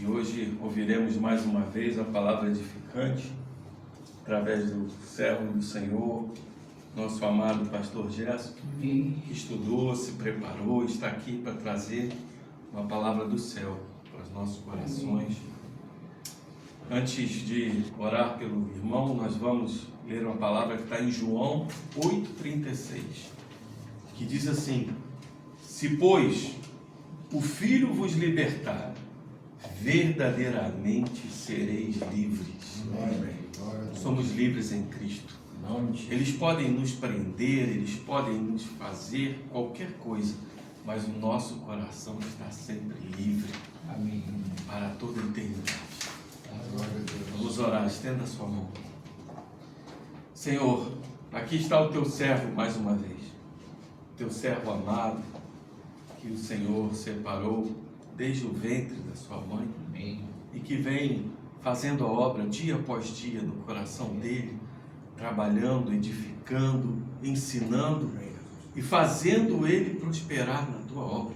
E hoje ouviremos mais uma vez a palavra edificante através do servo do Senhor, nosso amado pastor Gerson, que estudou, se preparou, está aqui para trazer uma palavra do céu para os nossos corações. Antes de orar pelo irmão, nós vamos ler uma palavra que está em João 8,36, que diz assim: se, pois, o Filho vos libertar, verdadeiramente sereis livres. Amém. Somos livres em Cristo. Eles podem nos prender, eles podem nos fazer qualquer coisa, mas o nosso coração está sempre livre. Amém. Para toda a eternidade. Vamos orar, estenda a sua mão. Senhor, aqui está o teu servo mais uma vez, teu servo amado, que o Senhor separou desde o ventre da sua mãe. Amém. E que vem fazendo a obra dia após dia no coração dele, trabalhando, edificando, ensinando e fazendo ele prosperar na tua obra.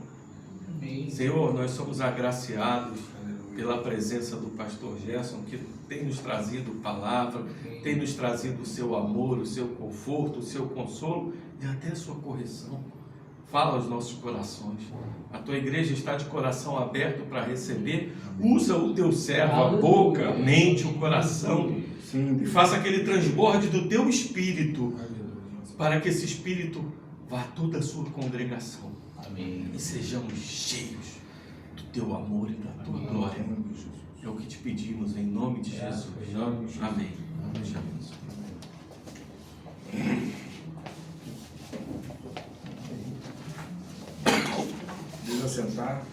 Amém. Senhor, nós somos agraciados pela presença do pastor Gerson, que tem nos trazido palavra, tem nos trazido o seu amor, o seu conforto, o seu consolo e até a sua correção. Fala aos nossos corações. A tua igreja está de coração aberto para receber. Usa o teu servo, a boca, a mente, o coração, e faça aquele transborde do teu espírito, para que esse espírito vá a toda a sua congregação. Amém. E sejamos cheios do teu amor e da tua glória. É o que te pedimos em nome de Jesus. Amém. Deixa eu sentar.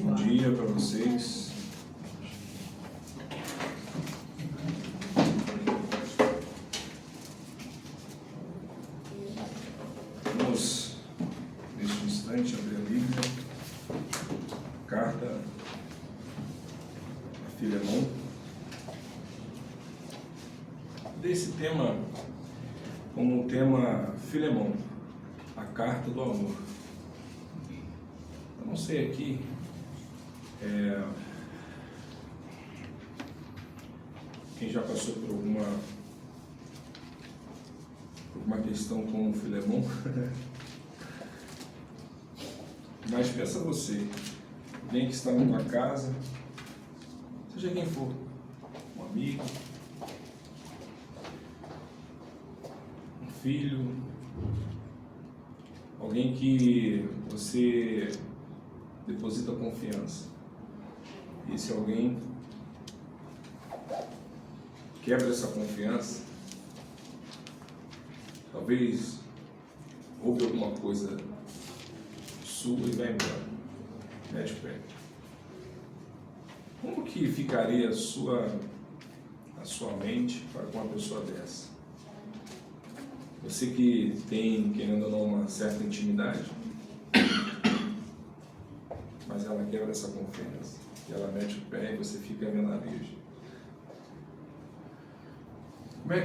Bom dia para vocês. Vamos, neste instante, abrir a Bíblia. Carta a Filemão. Desse tema, como tema Filemão, a carta do amor. Eu não sei aqui, quem já passou por alguma questão com o Filemão, mas pensa você, alguém que está na tua casa, seja quem for, um amigo, filho, alguém que você deposita confiança. E se alguém quebra essa confiança, talvez houve alguma coisa sua e vai embora, mete o pé. Como que ficaria a sua mente para com uma pessoa dessa? Você que tem, querendo ou não, uma certa intimidade, mas ela quebra essa confiança, e ela mete o pé e você fica vendo a virgem.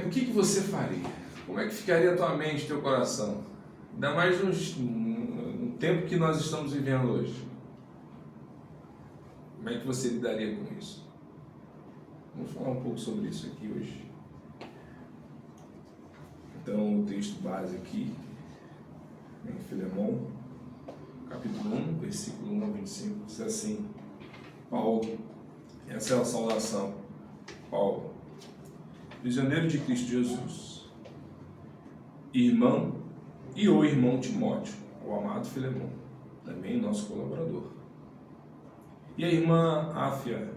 O que você faria? Como é que ficaria a tua mente, teu coração? Ainda mais no tempo que nós estamos vivendo hoje. Como é que você lidaria com isso? Vamos falar um pouco sobre isso aqui hoje. Então, o texto base aqui, em Filemão, capítulo 1, versículo 1 a 25, diz assim: Paulo, essa é a saudação, Paulo, prisioneiro de Cristo Jesus, irmão e o irmão Timóteo, o amado Filemão, também nosso colaborador, e a irmã Áfia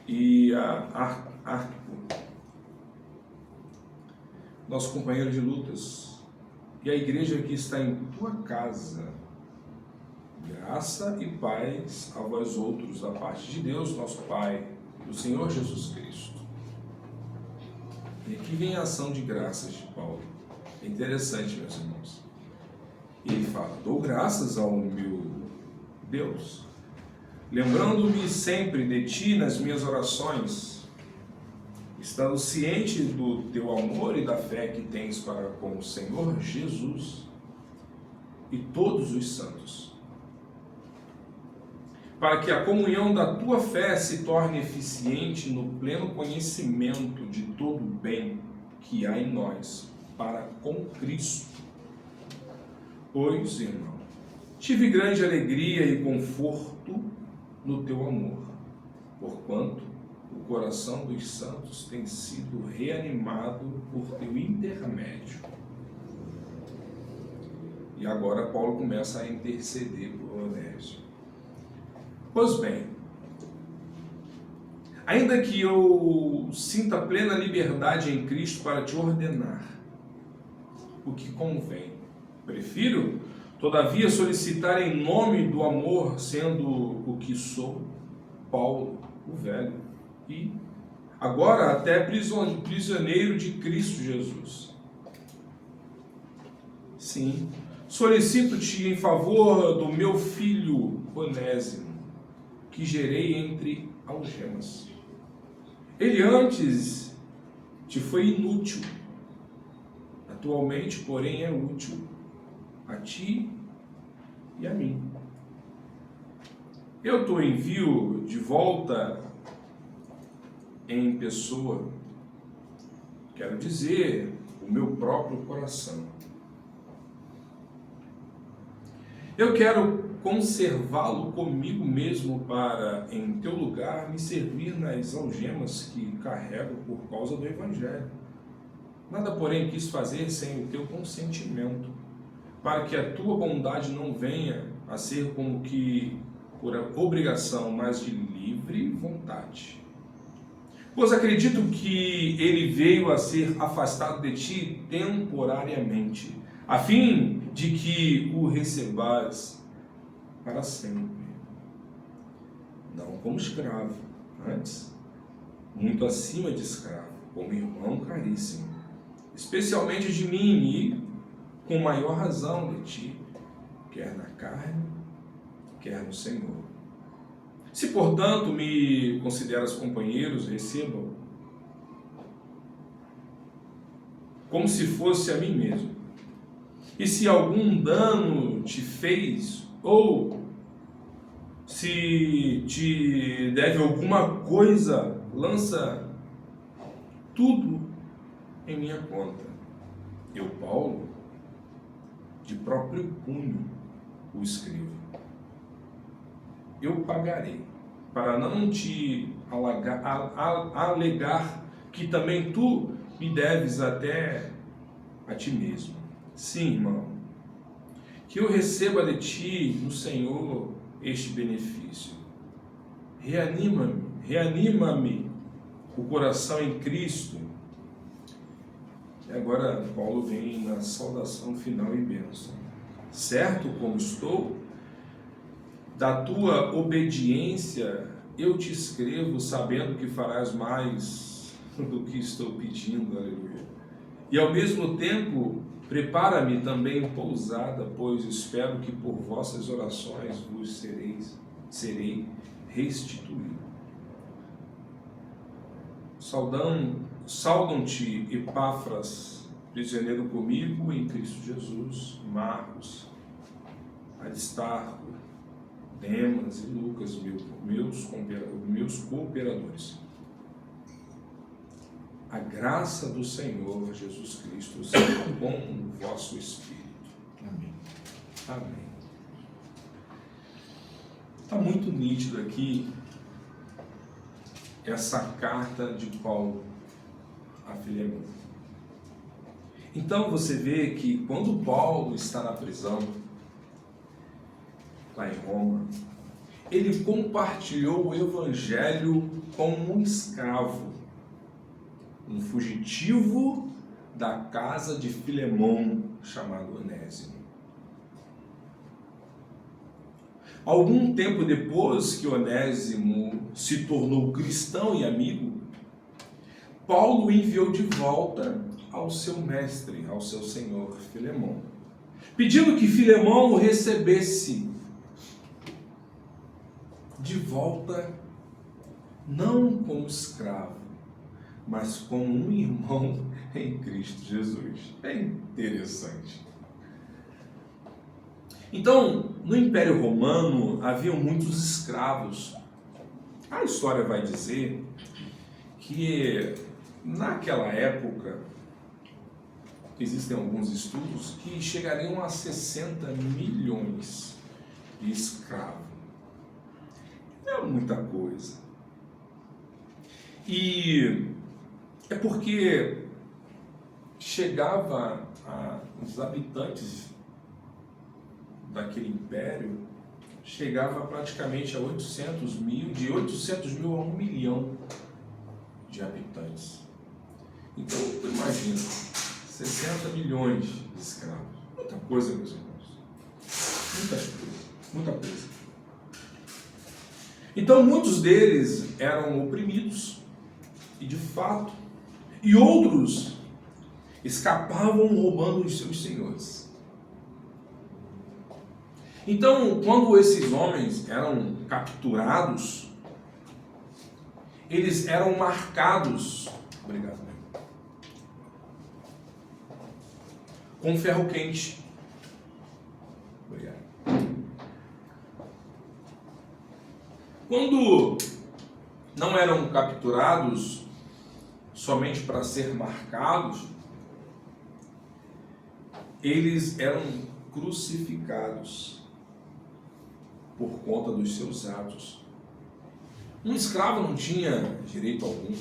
e a Arquipo, nosso companheiro de lutas, e a igreja que está em tua casa. Graça e paz a vós outros, da parte de Deus, nosso Pai, do Senhor Jesus Cristo. E aqui vem a ação de graças de Paulo. É interessante, meus irmãos. Ele fala: dou graças ao meu Deus, lembrando-me sempre de ti nas minhas orações, estando ciente do teu amor e da fé que tens para com o Senhor Jesus, e todos os santos, para que a comunhão da tua fé se torne eficiente no pleno conhecimento de todo o bem que há em nós, para com Cristo. Pois, irmão, tive grande alegria e conforto no teu amor, porquanto o coração dos santos tem sido reanimado por teu intermédio. E agora Paulo começa a interceder por Onésimo. Pois bem, ainda que eu sinta plena liberdade em Cristo para te ordenar o que convém, prefiro, todavia, solicitar em nome do amor, sendo o que sou, Paulo, o velho, e agora até prisioneiro de Cristo Jesus. Sim, solicito-te em favor do meu filho Onésimo, que gerei entre algemas. Ele antes te foi inútil, atualmente, porém, é útil a ti e a mim. Eu te envio de volta em pessoa, quero dizer, o meu próprio coração. Eu quero conservá-lo comigo mesmo para, em teu lugar, me servir nas algemas que carrego por causa do Evangelho. Nada, porém, quis fazer sem o teu consentimento, para que a tua bondade não venha a ser como que por obrigação, mas de livre vontade. Pois acredito que ele veio a ser afastado de ti temporariamente, a fim de que o recebas para sempre. Não como escravo, antes, muito acima de escravo, como irmão caríssimo, especialmente de mim e com maior razão de ti, quer na carne, quer no Senhor. Se, portanto, me consideras companheiros, receba-o como se fosse a mim mesmo. E se algum dano te fez, ou se te deve alguma coisa, lança tudo em minha conta. Eu, Paulo, de próprio punho o escrevo. Eu pagarei, para não te alegar que também tu me deves até a ti mesmo. Sim, irmão, que eu receba de ti, no Senhor, este benefício. Reanima-me o coração em Cristo. E agora Paulo vem na saudação final e bênção. Certo como estou, da tua obediência eu te escrevo, sabendo que farás mais do que estou pedindo, aleluia. E ao mesmo tempo, prepara-me também pousada, pois espero que por vossas orações vos serei restituído. Saudam-te Epáfras, prisioneiro comigo em Cristo Jesus, Marcos, Aristarco, Demas e Lucas, meus cooperadores. A graça do Senhor Jesus Cristo seja com o vosso espírito. Amém. Amém. Está muito nítido aqui essa carta de Paulo a Filemão. Então você vê que quando Paulo está na prisão, lá em Roma, ele compartilhou o evangelho com um escravo, um fugitivo da casa de Filemão, chamado Onésimo. Algum tempo depois que Onésimo se tornou cristão e amigo, Paulo o enviou de volta ao seu mestre, ao seu senhor Filemão, pedindo que Filemão o recebesse de volta, não como escravo, mas como um irmão em Cristo Jesus. É interessante. Então, no Império Romano haviam muitos escravos. A história vai dizer que naquela época existem alguns estudos que chegariam a 60 milhões de escravos. É muita coisa. E é porque chegava os habitantes daquele império, chegava praticamente a 800 mil, de 800 mil a 1 milhão de habitantes. Então, imagina, 60 milhões de escravos. Muita coisa, meus irmãos. Muita coisa, muita coisa. Então, muitos deles eram oprimidos, e de fato, e outros escapavam roubando os seus senhores. Então, quando esses homens eram capturados, eles eram marcados, obrigado, com ferro quente. Obrigado. Quando não eram capturados somente para ser marcados, eles eram crucificados por conta dos seus atos. Um escravo não tinha direito algum.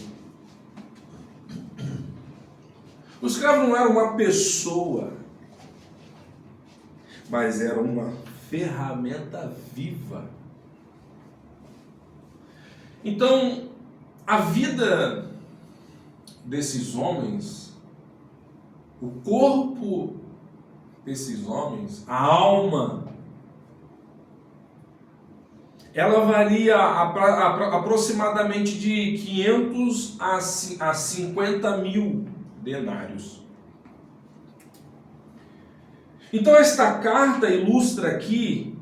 O escravo não era uma pessoa, mas era uma ferramenta viva. Então, a vida desses homens, o corpo desses homens, a alma, ela varia aproximadamente de 500 a 50 mil denários. Então esta carta ilustra aqui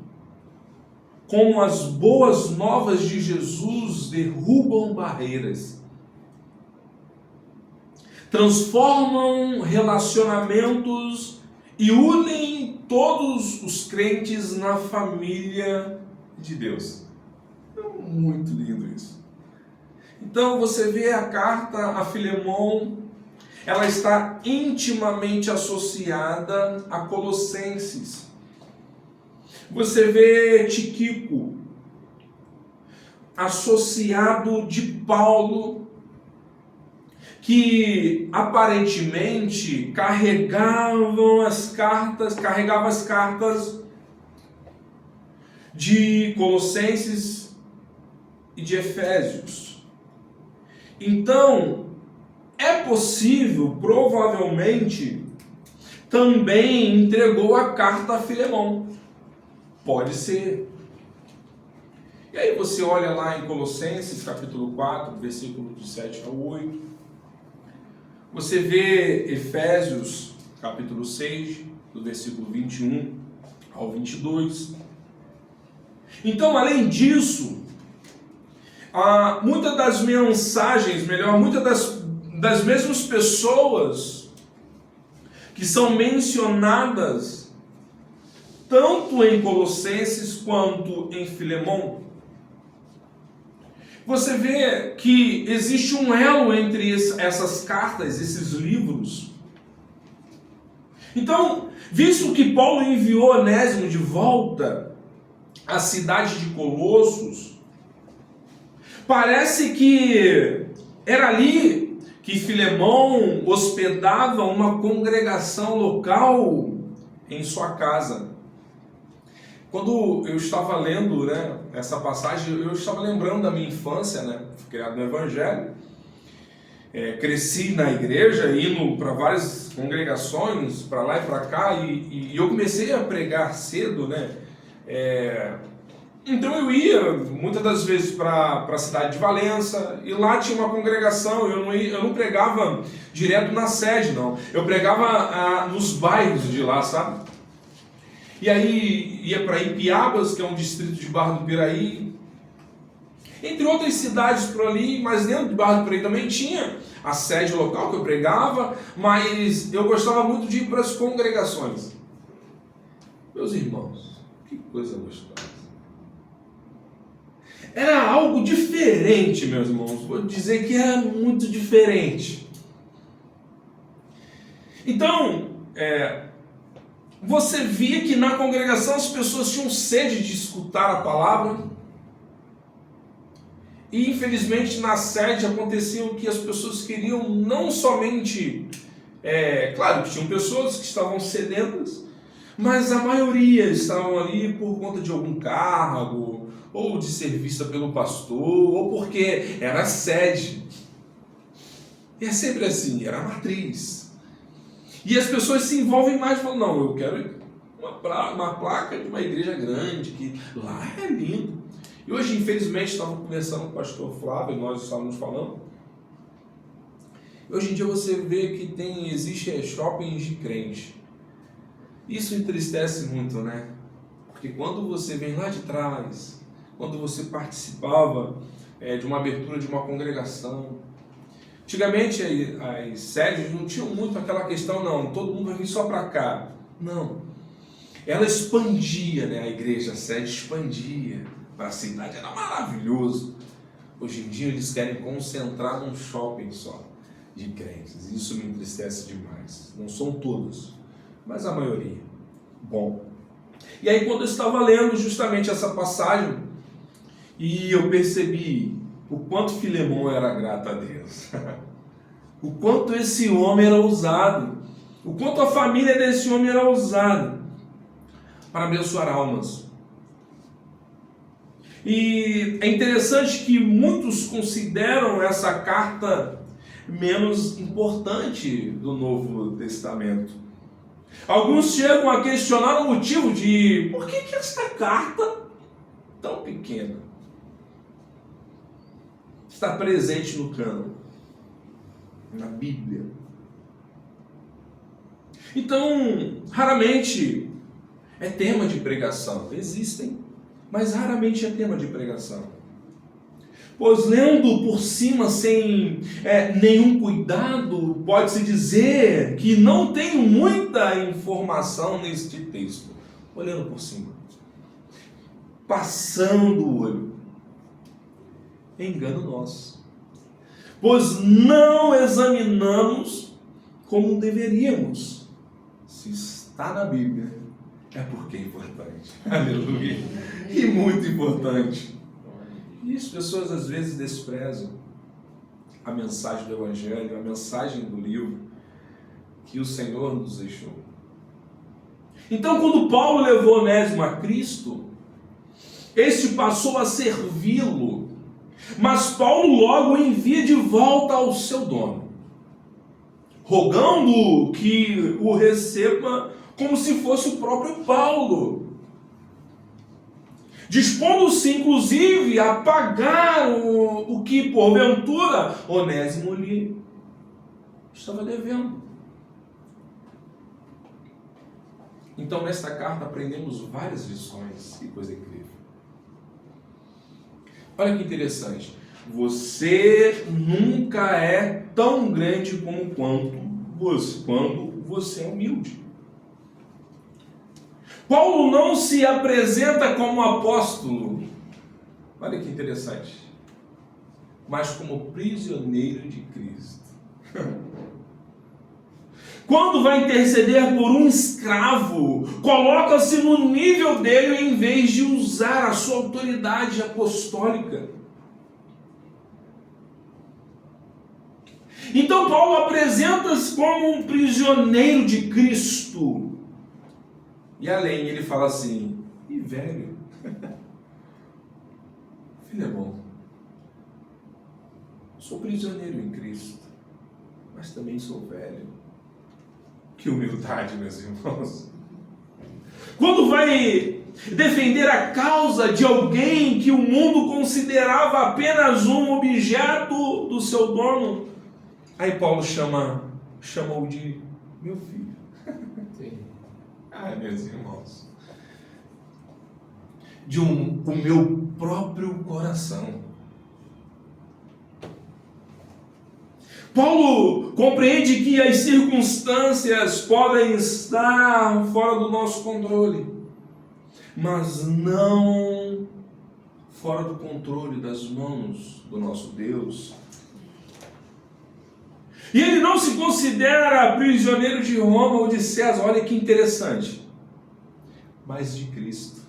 como as boas novas de Jesus derrubam barreiras, transformam relacionamentos e unem todos os crentes na família de Deus. É muito lindo isso. Então você vê a carta a Filemão, ela está intimamente associada a Colossenses. Você vê Tíquico associado de Paulo, que aparentemente carregava as cartas de Colossenses e de Efésios. Então, é possível, provavelmente, também entregou a carta a Filemão. Pode ser. E aí você olha lá em Colossenses, capítulo 4, versículo de 7 a 8. Você vê Efésios, capítulo 6, do versículo 21 ao 22. Então, além disso, muitas das mensagens, muitas das mesmas pessoas que são mencionadas tanto em Colossenses quanto em Filemão, você vê que existe um elo entre essas cartas, esses livros. Então, visto que Paulo enviou Onésimo de volta à cidade de Colossos, parece que era ali que Filemão hospedava uma congregação local em sua casa. Quando eu estava lendo, essa passagem, eu estava lembrando da minha infância, fui criado no Evangelho, cresci na igreja, indo para várias congregações, para lá e para cá, e eu comecei a pregar cedo, então eu ia muitas das vezes para a cidade de Valença, e lá tinha uma congregação. Eu não pregava direto na sede, não, eu pregava nos bairros de lá, sabe? E aí ia para Ipiabas, que é um distrito de Barra do Piraí, entre outras cidades por ali, mas dentro de Barra do Piraí também tinha a sede local que eu pregava, mas eu gostava muito de ir para as congregações. Meus irmãos, Que coisa gostosa. Era algo diferente, meus irmãos. Vou dizer que era muito diferente. Então, você via que na congregação as pessoas tinham sede de escutar a palavra. E infelizmente na sede acontecia o que as pessoas queriam não somente... claro que tinham pessoas que estavam sedentas, mas a maioria estavam ali por conta de algum cargo, ou de ser vista pelo pastor, ou porque era a sede. E é sempre assim, era a matriz. E as pessoas se envolvem mais e falam, não, eu quero uma placa de uma igreja grande, que lá é lindo. E hoje, infelizmente, estava conversando com o pastor Flávio, e nós estávamos falando. Hoje em dia você vê que existe shoppings de crente. Isso entristece muito, né? Porque quando você vem lá de trás, quando você participava de uma abertura de uma congregação, antigamente as sedes não tinham muito aquela questão, não, todo mundo vai vir só para cá. Não. Ela expandia, né? A igreja, a sede expandia. Para a cidade era maravilhoso. Hoje em dia eles querem concentrar num shopping só de crentes. Isso me entristece demais. Não são todos, mas a maioria. Bom, e aí quando eu estava lendo justamente essa passagem, e eu percebi o quanto Filemão era grato a Deus, o quanto esse homem era ousado, o quanto a família desse homem era ousada para abençoar almas. E é interessante que muitos consideram essa carta menos importante do Novo Testamento. Alguns chegam a questionar o motivo de por que esta carta tão pequena está presente no cânon, na Bíblia. Então, raramente é tema de pregação. Existem, mas raramente é tema de pregação. Pois lendo por cima sem nenhum cuidado, pode-se dizer que não tem muita informação neste texto. Olhando por cima, passando o olho, engano nosso. Pois não examinamos como deveríamos. Se está na Bíblia, é porque é importante. Aleluia. E muito importante. E as pessoas às vezes desprezam a mensagem do Evangelho, a mensagem do livro que o Senhor nos deixou. Então, quando Paulo levou Onésimo a Cristo, este passou a servi-lo, mas Paulo logo o envia de volta ao seu dono, rogando que o receba como se fosse o próprio Paulo, dispondo-se inclusive a pagar o que porventura Onésimo lhe estava devendo. Então nesta carta aprendemos várias lições. Que coisa incrível. Olha que interessante. Você nunca é tão grande como quando você é humilde. Paulo não se apresenta como apóstolo, olha que interessante, mas como prisioneiro de Cristo. Quando vai interceder por um escravo, coloca-se no nível dele em vez de usar a sua autoridade apostólica. Então Paulo apresenta-se como um prisioneiro de Cristo. E além, ele fala assim, e velho? Filemão, sou prisioneiro em Cristo, mas também sou velho. Que humildade, meus irmãos. Quando vai defender a causa de alguém que o mundo considerava apenas um objeto do seu dono, aí Paulo chamou de meu filho. Ai, meus irmãos, o meu próprio coração. Paulo compreende que as circunstâncias podem estar fora do nosso controle, mas não fora do controle das mãos do nosso Deus. E ele não se considera prisioneiro de Roma ou de César, olha que interessante, mas de Cristo.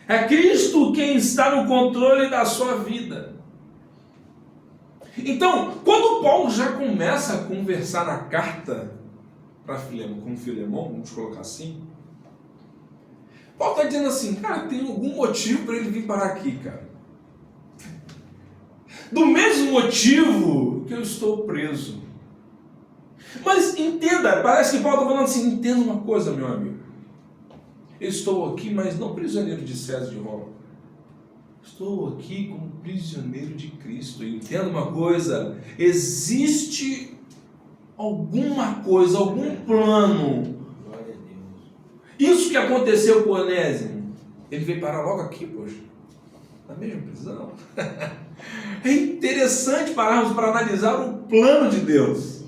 É Cristo quem está no controle da sua vida. Então, quando Paulo já começa a conversar na carta para Filemão, com Filemão, vamos colocar assim, Paulo está dizendo assim, cara, tem algum motivo para ele vir parar aqui, cara. Do mesmo motivo que eu estou preso. Mas entenda, parece que Paulo está falando assim, entenda uma coisa, meu amigo. Eu estou aqui, mas não prisioneiro de César de Roma. Estou aqui como prisioneiro de Cristo. E entenda uma coisa, existe alguma coisa, algum plano. Glória a Deus. Isso que aconteceu com Onésimo, ele veio parar logo aqui, poxa, na mesma prisão. É interessante pararmos para analisar o plano de Deus.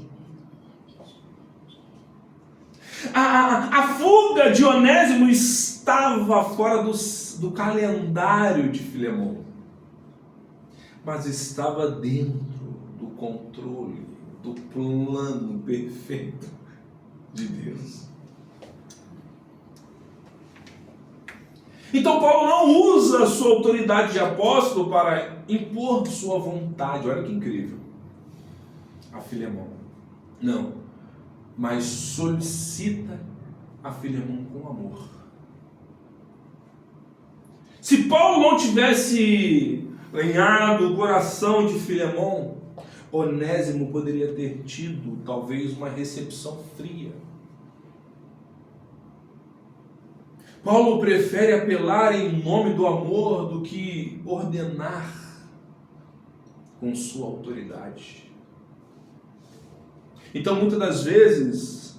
A fuga de Onésimo estava fora do calendário de Filemão, mas estava dentro do controle, do plano perfeito de Deus. Então Paulo não usa a sua autoridade de apóstolo para impor sua vontade, olha que incrível, a Filemão. Não, mas solicita a Filemão com amor. Se Paulo não tivesse ganhado o coração de Filemão, Onésimo poderia ter tido talvez uma recepção fria. Paulo prefere apelar em nome do amor do que ordenar com sua autoridade. Então, muitas das vezes,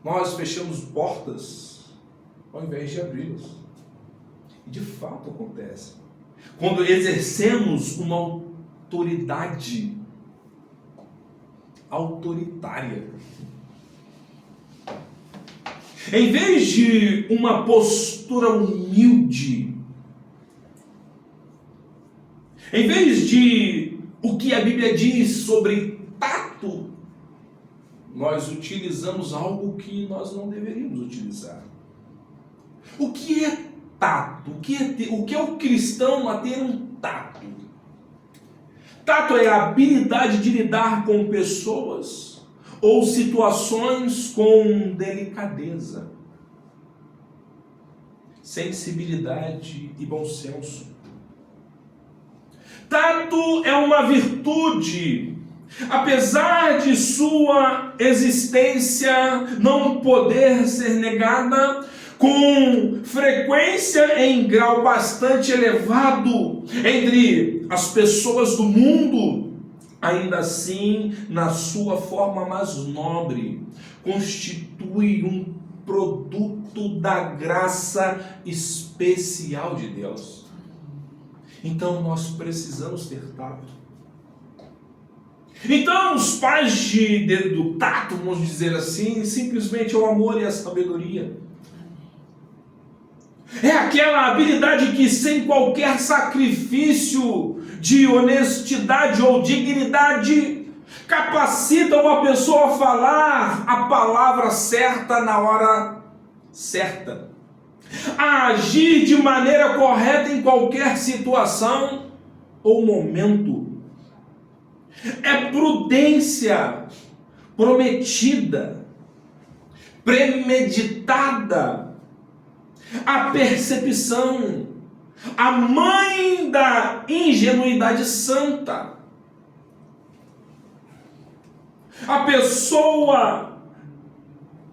nós fechamos portas ao invés de abri-las. E de fato acontece. Quando exercemos uma autoridade autoritária, em vez de uma postura humilde, em vez de o que a Bíblia diz sobre tato, nós utilizamos algo que nós não deveríamos utilizar. O que é tato? O que é o cristão a ter um tato? Tato é a habilidade de lidar com pessoas ou situações com delicadeza, sensibilidade e bom senso. Tato é uma virtude, apesar de sua existência não poder ser negada, com frequência em grau bastante elevado entre as pessoas do mundo, ainda assim, na sua forma mais nobre, constitui um produto da graça especial de Deus. Então nós precisamos ter tato. Então os pais do tato, vamos dizer assim, simplesmente é o amor e a sabedoria. É aquela habilidade que, sem qualquer sacrifício de honestidade ou dignidade, capacita uma pessoa a falar a palavra certa na hora certa, a agir de maneira correta em qualquer situação ou momento. É prudência prometida, premeditada, a percepção, a mãe da ingenuidade santa. A pessoa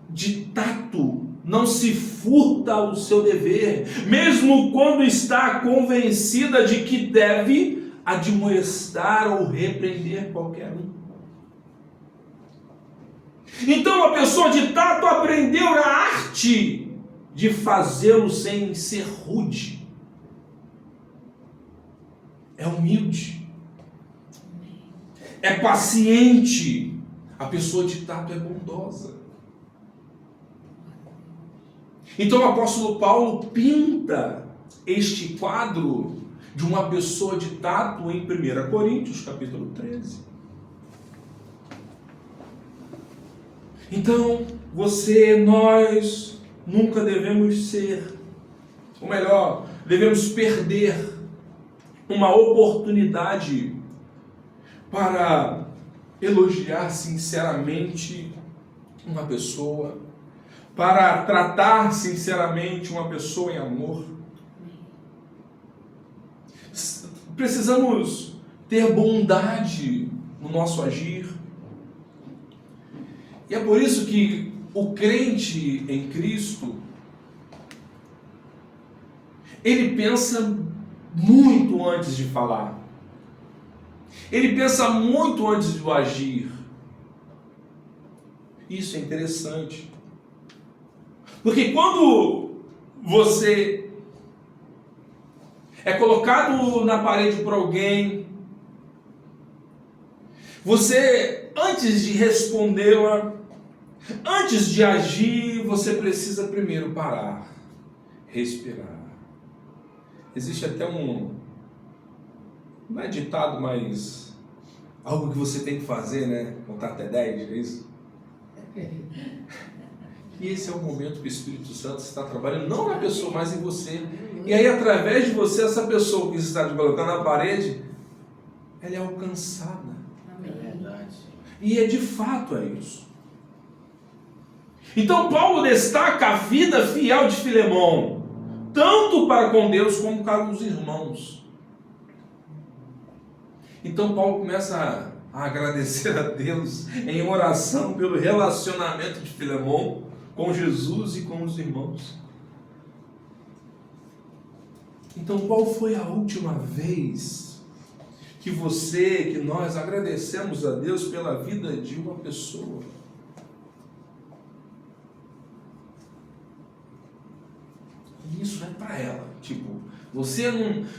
de tato não se furta ao seu dever, mesmo quando está convencida de que deve admoestar ou repreender qualquer um. Então a pessoa de tato aprendeu a arte de fazê-lo sem ser rude. É humilde. É paciente. A pessoa de tato é bondosa. Então o apóstolo Paulo pinta este quadro de uma pessoa de tato em 1 Coríntios, capítulo 13. Então, nós nunca devemos ser, ou melhor, devemos perder uma oportunidade para elogiar sinceramente uma pessoa, para tratar sinceramente uma pessoa em amor. Precisamos ter bondade no nosso agir. E é por isso que o crente em Cristo, ele pensa muito antes de falar. Ele pensa muito antes de agir. Isso é interessante. Porque quando você é colocado na parede por alguém, você, antes de respondê-la, antes de agir, você precisa primeiro parar, respirar. Existe até não é ditado, mas algo que você tem que fazer, né? Contar até 10, é isso? E esse é o momento que o Espírito Santo está trabalhando, não na pessoa, mas em você. E aí, através de você, essa pessoa que está te colocando na parede, ela é alcançada. É verdade. E é de fato é isso. Então Paulo destaca a vida fiel de Filemão, tanto para com Deus como para os irmãos. Então Paulo começa a agradecer a Deus em oração pelo relacionamento de Filemão com Jesus e com os irmãos. Então qual foi a última vez que nós agradecemos a Deus pela vida de uma pessoa? Isso é para ela. Tipo, você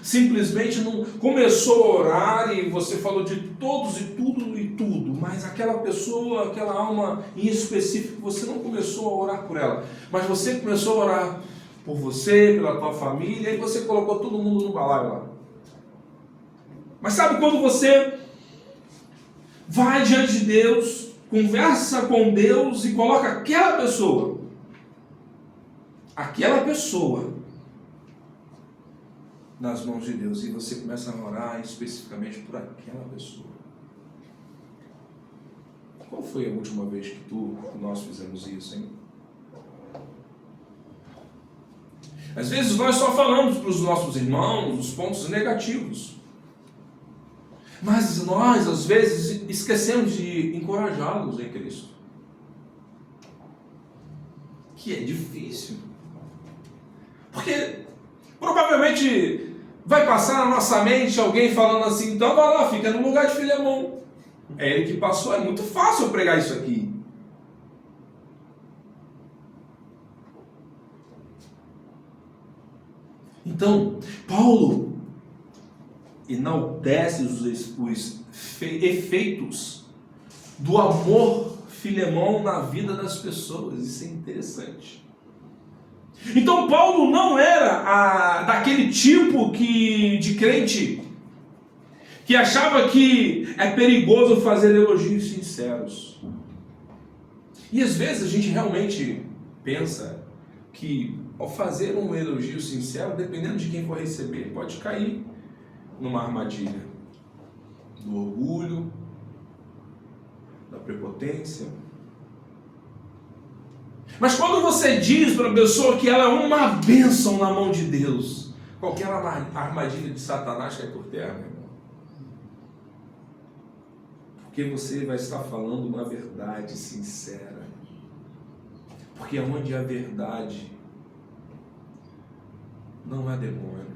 simplesmente não começou a orar e você falou de todos e tudo, mas aquela pessoa, aquela alma em específico, você não começou a orar por ela, mas você começou a orar por você, pela tua família, e você colocou todo mundo no balaio lá. Mas sabe quando você vai diante de Deus, conversa com Deus e coloca aquela pessoa nas mãos de Deus, e você começa a orar especificamente por aquela pessoa? Qual foi a última vez que nós fizemos isso, hein? Às vezes nós só falamos para os nossos irmãos os pontos negativos, mas nós às vezes esquecemos de encorajá-los em Cristo, que é difícil, porque provavelmente vai passar na nossa mente alguém falando assim: então vai lá, fica no lugar de Filemão, é ele que passou, é muito fácil eu pregar isso aqui. Então, Paulo enaltece os efeitos do amor Filemão na vida das pessoas. Isso é interessante. Então, Paulo não era daquele tipo de crente que achava que é perigoso fazer elogios sinceros. E às vezes a gente realmente pensa que ao fazer um elogio sincero, dependendo de quem for receber, pode cair numa armadilha do orgulho, da prepotência. Mas quando você diz para a pessoa que ela é uma bênção na mão de Deus, qualquer armadilha de Satanás cai por terra, meu irmão. Porque você vai estar falando uma verdade sincera. Porque onde há verdade, não há demônio.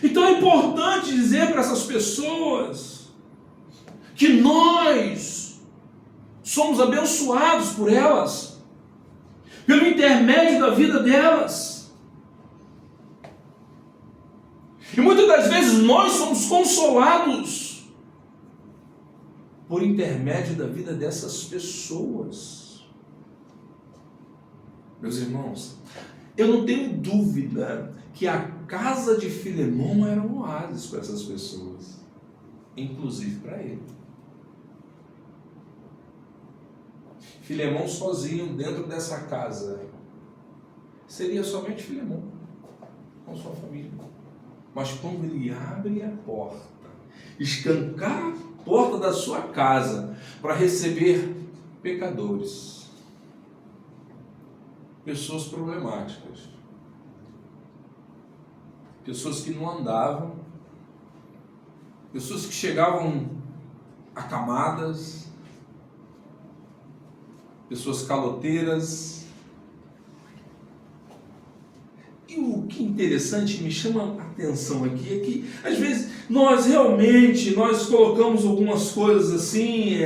Então é importante dizer para essas pessoas que nós somos abençoados por elas, pelo intermédio da vida delas. E muitas das vezes nós somos consolados por intermédio da vida dessas pessoas. Meus irmãos, eu não tenho dúvida que a casa de Filemão era um oásis para essas pessoas, inclusive para ele. Filemão sozinho dentro dessa casa seria somente Filemão com sua família. Mas quando ele abre a porta, escancara a porta da sua casa para receber pecadores, pessoas problemáticas, pessoas que não andavam, pessoas que chegavam acamadas, pessoas caloteiras. E o que interessante, me chama a atenção aqui, é que às vezes nós colocamos algumas coisas assim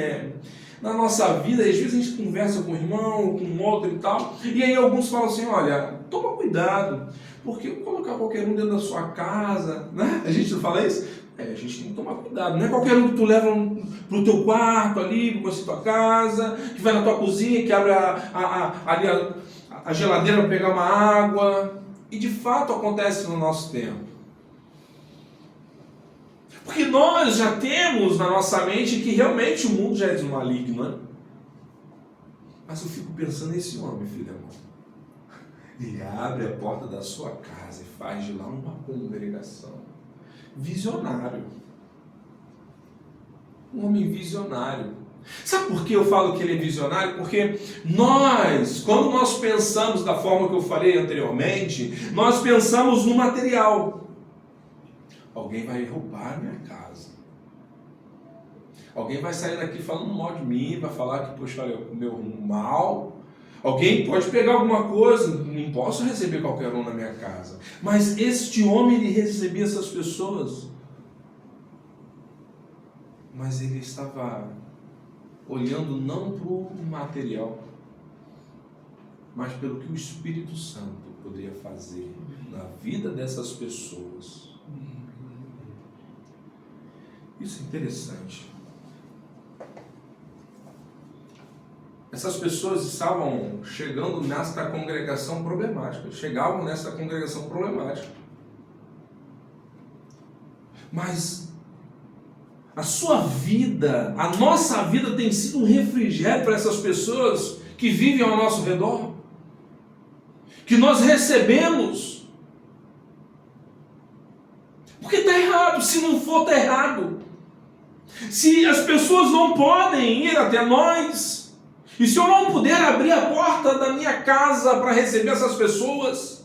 na nossa vida, e às vezes a gente conversa com um irmão, com outro e tal, e aí alguns falam assim, olha, toma cuidado, porque colocar qualquer um dentro da sua casa, né? A gente não fala isso? A gente tem que tomar cuidado, não é qualquer um que tu leva para o teu quarto ali, para conhecer tua casa, que vai na tua cozinha, que abre ali a geladeira para pegar uma água. E de fato acontece no nosso tempo. Porque nós já temos na nossa mente que realmente o mundo já é maligno, né? Mas eu fico pensando nesse homem, Filemão. Ele abre a porta da sua casa e faz de lá uma congregação. Visionário. Um homem visionário. Sabe por que eu falo que ele é visionário? Porque quando nós pensamos da forma que eu falei anteriormente, nós pensamos no material. Alguém vai roubar a minha casa. Alguém vai sair daqui falando mal de mim, vai falar que, poxa, olha, comeu mal. Alguém pode pegar alguma coisa, não posso receber qualquer um na minha casa. Mas este homem, ele recebia essas pessoas. Mas ele estava olhando não para o material, mas pelo que o Espírito Santo poderia fazer na vida dessas pessoas. Isso é interessante. Essas pessoas estavam chegando nesta congregação problemática, Mas a sua vida, a nossa vida tem sido um refrigério para essas pessoas que vivem ao nosso redor, que nós recebemos. Porque está errado, se não for, está errado. Se as pessoas não podem ir até nós, e se eu não puder abrir a porta da minha casa para receber essas pessoas,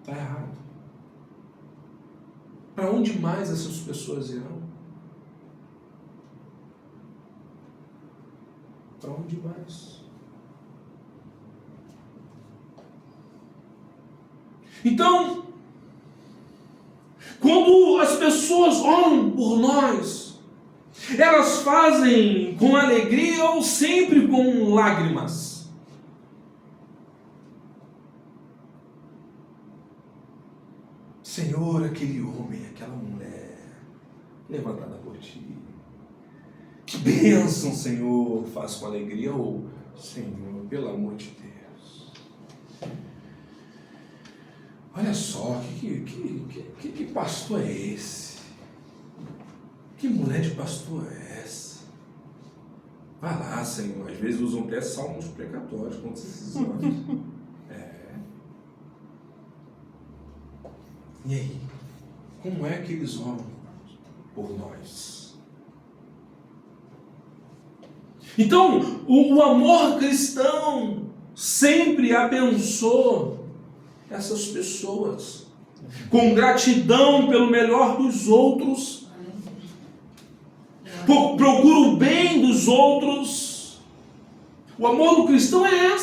está errado. Para onde mais essas pessoas irão? Para onde mais? Então, quando as pessoas oram por nós, elas fazem com alegria ou sempre com lágrimas? Senhor, aquele homem, aquela mulher, levantada por ti. Que bênção, Senhor, faz com alegria. Ou, Senhor, pelo amor de Deus. Olha só, que pastor é esse? Que mulher de pastor é essa? Vai lá, Senhor. Às vezes usam até salmos precatórios contra esses homens. E aí? Como é que eles oram por nós? Então, o amor cristão sempre abençoa essas pessoas com gratidão pelo melhor dos outros, procura o bem dos outros. O amor do cristão é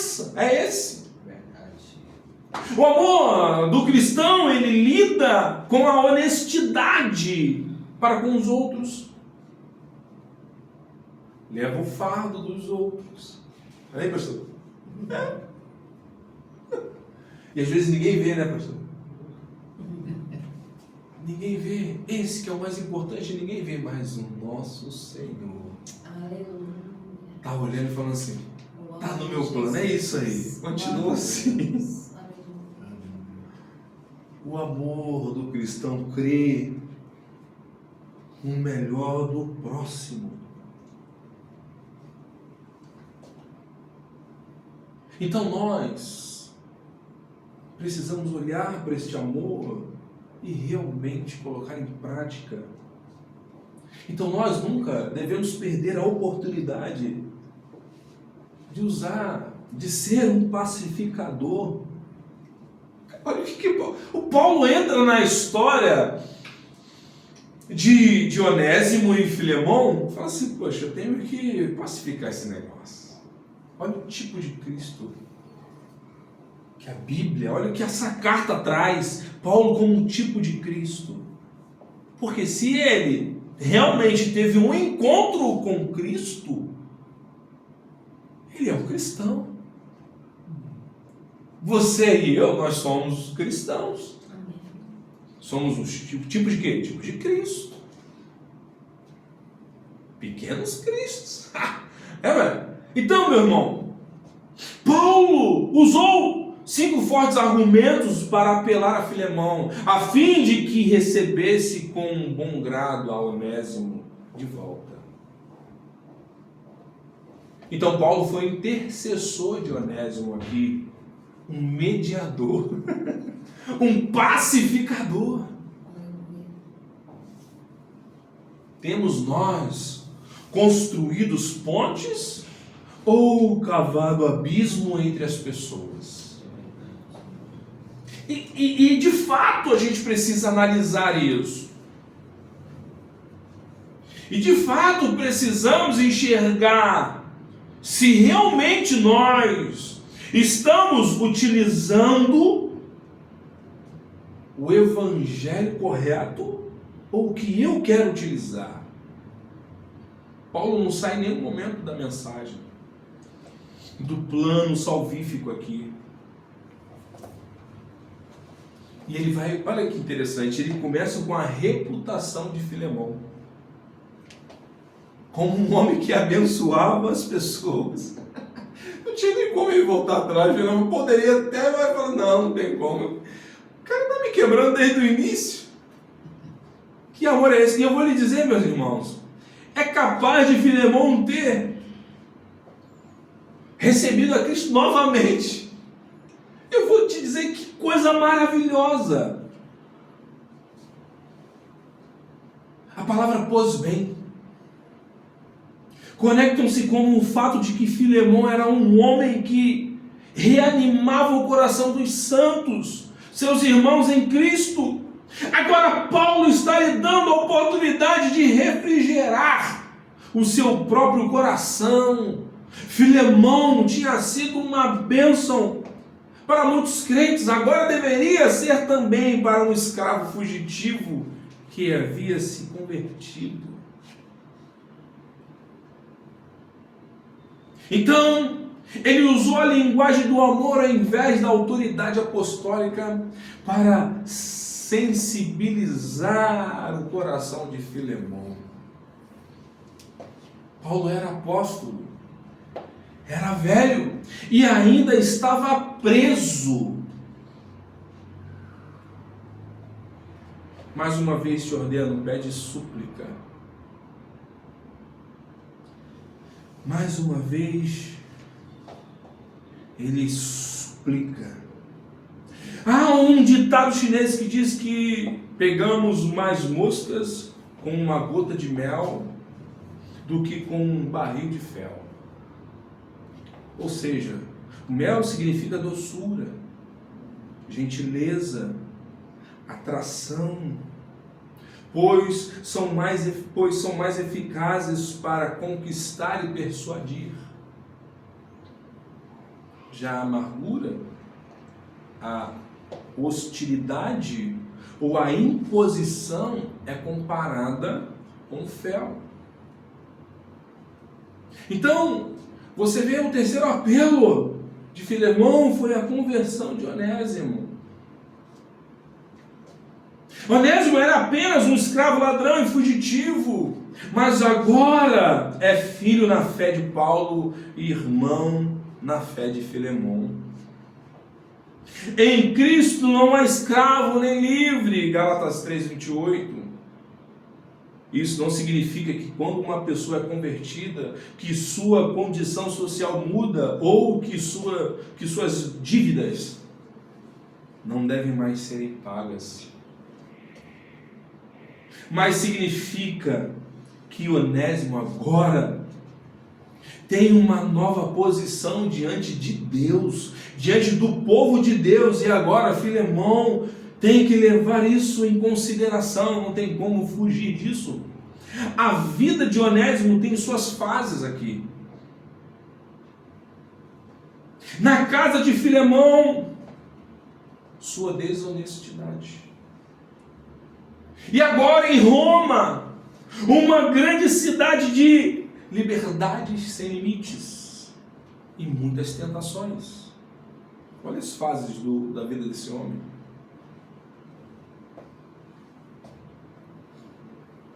esse. O amor do cristão, ele lida com a honestidade para com os outros. Leva o fardo dos outros. Aí, pastor? E às vezes ninguém vê, né, pastor? Ninguém vê. Esse que é o mais importante, ninguém vê mais o nosso Senhor. Aleluia. Está olhando e falando assim, está no meu Jesus. plano, é isso aí. Continua assim. Aleluia. O amor do cristão crê no melhor do próximo. Então nós precisamos olhar para este amor e realmente colocar em prática. Então nós nunca devemos perder a oportunidade de usar, de ser um pacificador. Olha o que o Paulo entra na história de Onésimo e Filemão, fala assim, poxa, eu tenho que pacificar esse negócio. Olha o tipo de Cristo que a Bíblia, olha o que essa carta traz, Paulo como um tipo de Cristo. Porque se ele realmente teve um encontro com Cristo, ele é um cristão. Você e eu, nós somos cristãos. Amém. Somos um tipo de quê? Tipo de Cristo. Pequenos cristos. Então, meu irmão, Paulo usou 5 fortes argumentos para apelar a Filemão, a fim de que recebesse com um bom grado a Onésimo de volta. Então, Paulo foi intercessor de Onésimo aqui, um mediador, um pacificador. Aleluia. Temos nós construídos pontes ou cavado abismo entre as pessoas? E de fato a gente precisa analisar isso. E de fato precisamos enxergar se realmente nós estamos utilizando o evangelho correto ou o que eu quero utilizar. Paulo não sai em nenhum momento da mensagem, do plano salvífico aqui. E ele vai, olha que interessante, ele começa com a reputação de Filemão, como um homem que abençoava as pessoas. Não tinha nem como ele voltar atrás, Filemão poderia até, mas falar, não tem como. O cara está me quebrando desde o início. Que amor é esse? E eu vou lhe dizer, meus irmãos, é capaz de Filemão ter recebido a Cristo novamente. Eu vou te dizer que coisa maravilhosa. A palavra pôs bem. Conectam-se com o fato de que Filemão era um homem que reanimava o coração dos santos, seus irmãos em Cristo. Agora Paulo está lhe dando a oportunidade de refrigerar o seu próprio coração. Filemão tinha sido uma bênção para muitos crentes, agora deveria ser também para um escravo fugitivo que havia se convertido. Então, ele usou a linguagem do amor ao invés da autoridade apostólica para sensibilizar o coração de Filemão. Paulo era apóstolo, era velho e ainda estava preso. Mais uma vez te ordeno, pede súplica. Mais uma vez, ele suplica. Há um ditado chinês que diz que pegamos mais moscas com uma gota de mel do que com um barril de fel. Ou seja, mel significa doçura, gentileza, atração, pois são mais eficazes para conquistar e persuadir. Já a amargura, a hostilidade ou a imposição é comparada com o fel. Então, você vê o terceiro apelo de Filemão foi a conversão de Onésimo. Onésimo era apenas um escravo ladrão e fugitivo, mas agora é filho na fé de Paulo e irmão na fé de Filemon. Em Cristo não há escravo nem livre, Gálatas 3:28. Isso não significa que quando uma pessoa é convertida, que sua condição social muda ou que suas dívidas não devem mais serem pagas. Mas significa que Onésimo agora tem uma nova posição diante de Deus, diante do povo de Deus, e agora Filemão tem que levar isso em consideração, não tem como fugir disso. A vida de Onésimo tem suas fases aqui. Na casa de Filemão, sua desonestidade. E agora em Roma, uma grande cidade de liberdades sem limites e muitas tentações. Olha as fases da vida desse homem.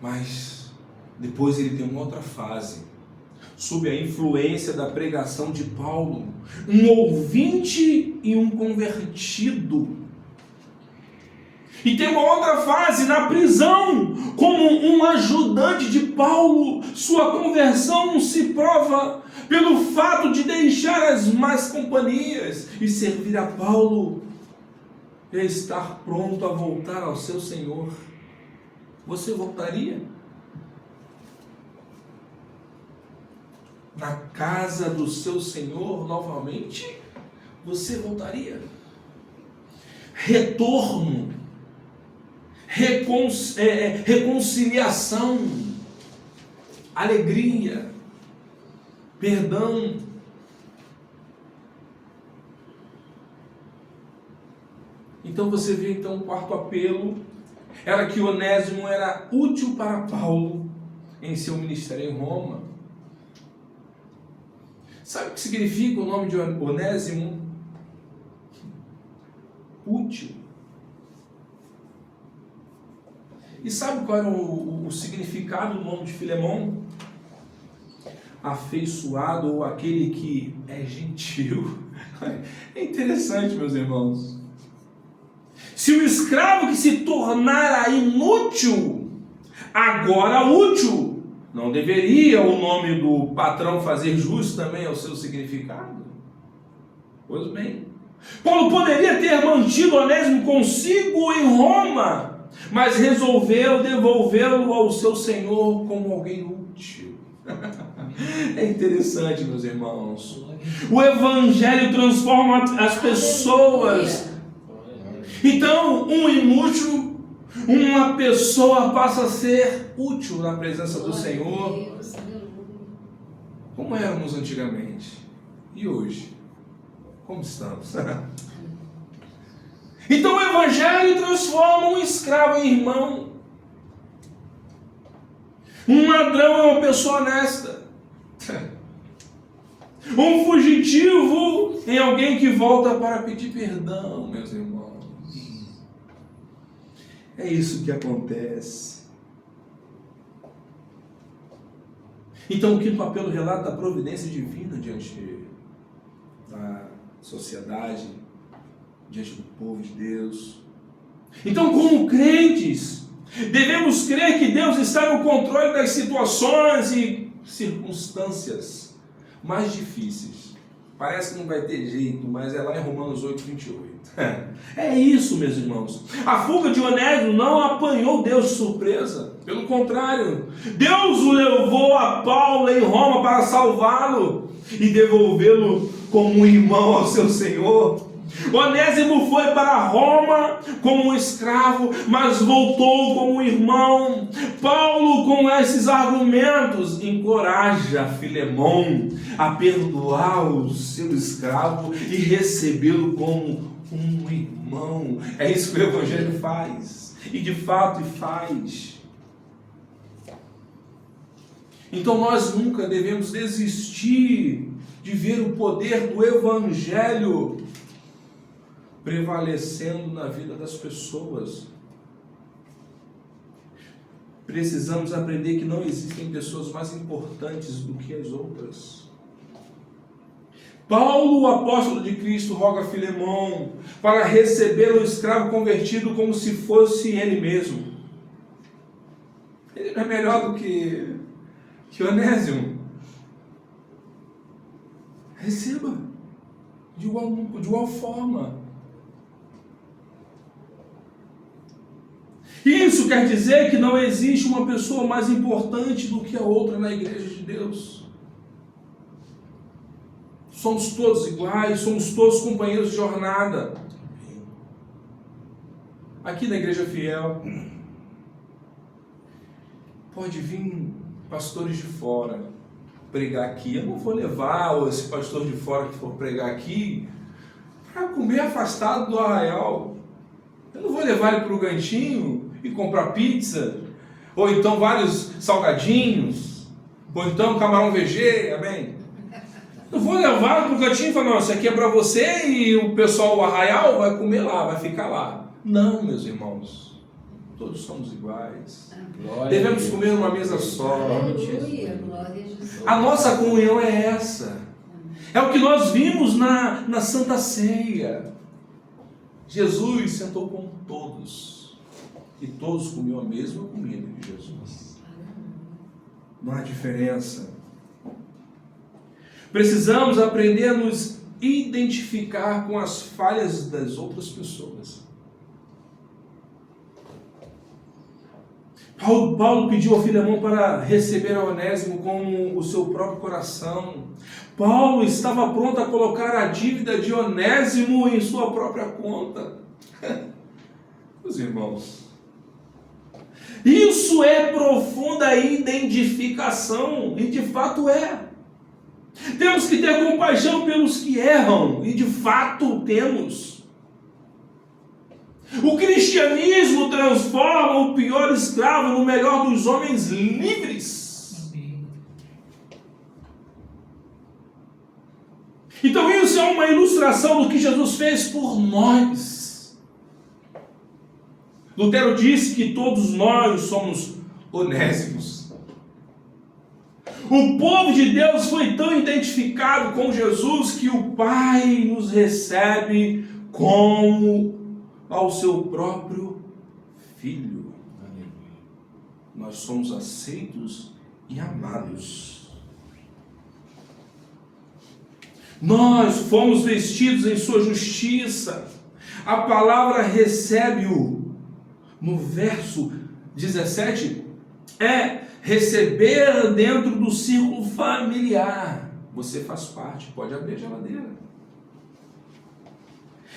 Mas depois ele tem uma outra fase, sob a influência da pregação de Paulo, um ouvinte e um convertido. E tem uma outra fase na prisão, como um ajudante de Paulo. Sua conversão se prova pelo fato de deixar as más companhias e servir a Paulo e estar pronto a voltar ao seu Senhor. Você voltaria? Na casa do seu Senhor novamente? Você voltaria? Retorno. Reconciliação, alegria, perdão. Então você vê o quarto apelo era que Onésimo era útil para Paulo em seu ministério em Roma. Sabe o que significa o nome de Onésimo? Útil. E sabe qual era o significado do nome de Filemon? Afeiçoado, ou aquele que é gentil. É interessante, meus irmãos. Se o escravo que se tornara inútil, agora útil, não deveria o nome do patrão fazer jus também ao seu significado? Pois bem, Paulo poderia ter mantido Onésimo consigo em Roma, mas resolveu devolvê-lo ao seu Senhor como alguém útil. É interessante, meus irmãos. O Evangelho transforma as pessoas. Então, um inútil, uma pessoa passa a ser útil na presença do Senhor. Como éramos antigamente. E hoje? Como estamos? Então o Evangelho transforma um escravo em irmão. Um ladrão é uma pessoa honesta. Um fugitivo em alguém que volta para pedir perdão, meus irmãos. É isso que acontece. Então o quinto apelo relata a providência divina diante da sociedade, diante do povo de Deus. Então, como crentes, devemos crer que Deus está no controle das situações e circunstâncias mais difíceis. Parece que não vai ter jeito, mas é lá em Romanos 8:28. É isso, meus irmãos. A fuga de Onésimo não apanhou Deus de surpresa. Pelo contrário, Deus o levou a Paulo em Roma para salvá-lo e devolvê-lo como um irmão ao seu Senhor. Onésimo foi para Roma como um escravo, mas voltou como um irmão. Paulo, com esses argumentos, encoraja Filemon a perdoar o seu escravo e recebê-lo como um irmão. É isso que o Evangelho faz, e de fato faz. Então nós nunca devemos desistir de ver o poder do Evangelho prevalecendo na vida das pessoas. Precisamos aprender que não existem pessoas mais importantes do que as outras. Paulo, o apóstolo de Cristo, roga a Filemão para receber o escravo convertido como se fosse ele mesmo. Ele não é melhor do que Onésimo. Receba de igual forma. Isso quer dizer que não existe uma pessoa mais importante do que a outra na igreja de Deus. Somos todos iguais, somos todos companheiros de jornada. Aqui na Igreja Fiel, pode vir pastores de fora pregar aqui. Eu não vou levar esse pastor de fora que for pregar aqui para comer afastado do arraial. Eu não vou levar ele para o Ganchinho e comprar pizza, ou então vários salgadinhos, ou então camarão VG, amém? Eu vou levar para o cantinho e falar, não, isso aqui é para você e o pessoal do arraial vai comer lá, vai ficar lá. Não, meus irmãos, todos somos iguais. Devemos comer numa mesa só. Aleluia, glória a Jesus. A nossa comunhão é essa. É o que nós vimos na Santa Ceia. Jesus sentou com todos. E todos comiam a mesma comida que Jesus. Não há diferença. Precisamos aprender a nos identificar com as falhas das outras pessoas. Paulo pediu a Filemão para receber a Onésimo com o seu próprio coração. Paulo estava pronto a colocar a dívida de Onésimo em sua própria conta. Meus irmãos, isso é profunda identificação, e de fato é. Temos que ter compaixão pelos que erram, e de fato temos. O cristianismo transforma o pior escravo no melhor dos homens livres. Então isso é uma ilustração do que Jesus fez por nós. Lutero disse que todos nós somos onésimos. O povo de Deus foi tão identificado com Jesus que o Pai nos recebe como ao seu próprio Filho. Nós somos aceitos e amados. Nós fomos vestidos em sua justiça. A palavra recebe-o, no verso 17, é receber dentro do círculo familiar. Você faz parte, pode abrir a geladeira.